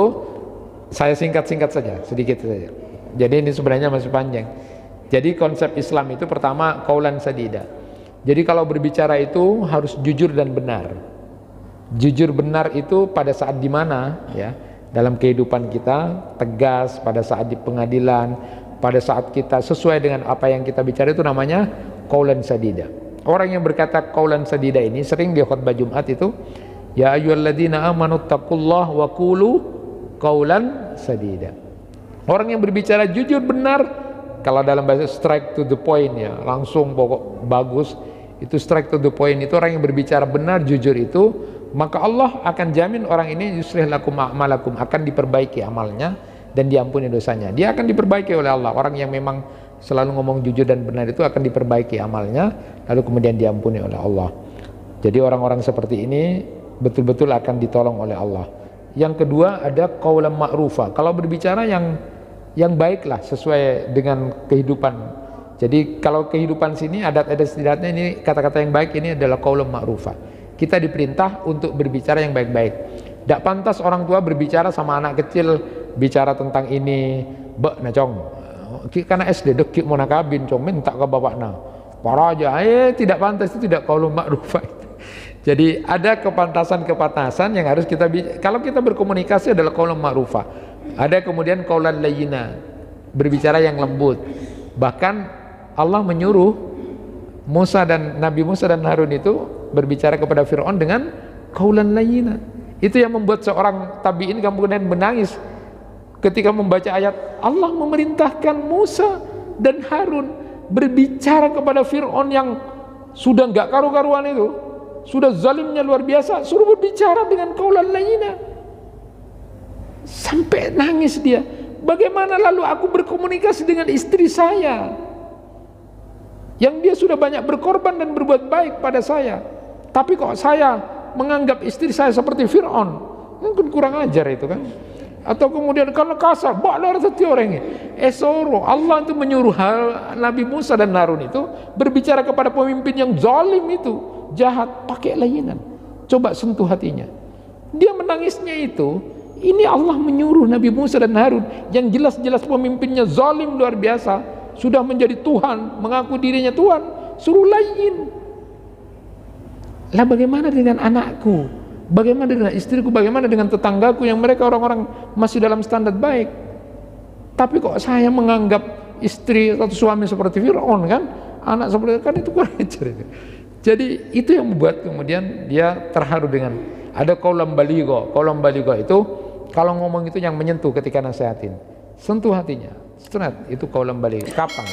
saya singkat-singkat saja, sedikit saja. Jadi ini sebenarnya masih panjang. Jadi konsep Islam itu pertama qaulan sadida. Jadi kalau berbicara itu harus jujur dan benar. Jujur benar itu pada saat di mana ya, dalam kehidupan kita, tegas pada saat di pengadilan, pada saat kita sesuai dengan apa yang kita bicara, itu namanya qaulan sadida. Orang yang berkata qaulan sadida ini sering di khutbah Jumat itu, ya ayyuhalladzina amanu taqullaha wa qulu qaulan sadida. Orang yang berbicara jujur benar, kalau dalam bahasa strike to the point ya, langsung pokok bagus, itu strike to the point, itu orang yang berbicara benar, jujur itu, maka Allah akan jamin orang ini yuslih lakum a'malakum, akan diperbaiki amalnya dan diampuni dosanya. Dia akan diperbaiki oleh Allah. Orang yang memang selalu ngomong jujur dan benar itu akan diperbaiki amalnya, lalu kemudian diampuni oleh Allah. Jadi orang-orang seperti ini betul-betul akan ditolong oleh Allah. Yang kedua ada qaulan ma'rufa. Kalau berbicara yang baiklah, sesuai dengan kehidupan. Jadi kalau kehidupan sini adat-adat istiadatnya, ini kata-kata yang baik ini adalah qaulan ma'rufa. Kita diperintah untuk berbicara yang baik-baik. Tidak pantas orang tua berbicara sama anak kecil, bicara tentang ini, bek na cong, karena SD dekik mau nakabin cong, minta ke bapakna, para aja, tidak pantas, itu tidak qaulun ma'rufa. Jadi ada kepantasan-kepantasan yang harus kita, kalau kita berkomunikasi adalah qaulun ma'rufa. Ada kemudian qaulan layyina, berbicara yang lembut. Bahkan Allah menyuruh Nabi Musa dan Harun itu berbicara kepada Fir'aun dengan qaulan layyina. Itu yang membuat seorang tabi'in kemudian menangis ketika membaca ayat Allah memerintahkan Musa dan Harun berbicara kepada Fir'aun yang sudah enggak karu-karuan itu, sudah zalimnya luar biasa, suruh berbicara dengan qaulan layyina. Sampai nangis dia. Bagaimana lalu aku berkomunikasi dengan istri saya yang dia sudah banyak berkorban dan berbuat baik pada saya, tapi kok saya menganggap istri saya seperti Fir'aun? Mungkin kurang ajar itu kan. Atau kemudian karena kasar, baklar setiap orang esoro. Allah itu menyuruh Nabi Musa dan Harun itu berbicara kepada pemimpin yang zalim itu, jahat, pakai layinan. Coba sentuh hatinya. Dia menangisnya itu, ini Allah menyuruh Nabi Musa dan Harun yang jelas-jelas pemimpinnya zalim luar biasa, sudah menjadi Tuhan, mengaku dirinya Tuhan, suruh layin. Lah bagaimana dengan anakku? Bagaimana dengan istriku? Bagaimana dengan tetanggaku yang mereka orang-orang masih dalam standar baik? Tapi kok saya menganggap istri atau suami seperti Fir'aun kan? Anak seperti itu kan, itu kurang ajar itu. Jadi itu yang membuat kemudian dia terharu dengan ada qaulan baligha. Qaulan baligha itu kalau ngomong itu yang menyentuh ketika nasihatin, sentuh hatinya. Setelah itu qaulan baligha. Kapan?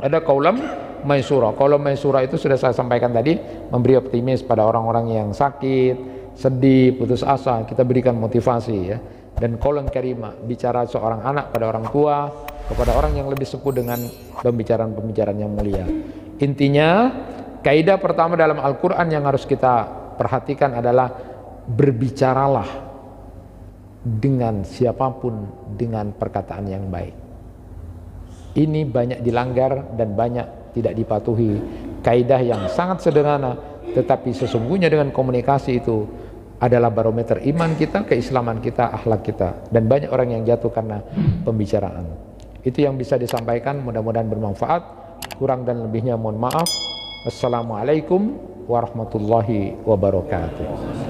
Ada qaulan maisura. Qaulan maisura itu sudah saya sampaikan tadi, memberi optimis pada orang-orang yang sakit, sedih, putus asa, kita berikan motivasi ya. Dan qaulan karima, bicara seorang anak pada orang tua, kepada orang yang lebih sepuh dengan pembicaraan-pembicaraan yang mulia. Intinya, kaidah pertama dalam Al-Qur'an yang harus kita perhatikan adalah berbicaralah dengan siapapun dengan perkataan yang baik. Ini banyak dilanggar dan banyak tidak dipatuhi. Kaidah yang sangat sederhana, tetapi sesungguhnya dengan komunikasi itu adalah barometer iman kita, keislaman kita, akhlak kita, dan banyak orang yang jatuh karena pembicaraan. Itu yang bisa disampaikan, mudah-mudahan bermanfaat. Kurang dan lebihnya mohon maaf. Wassalamualaikum warahmatullahi wabarakatuh.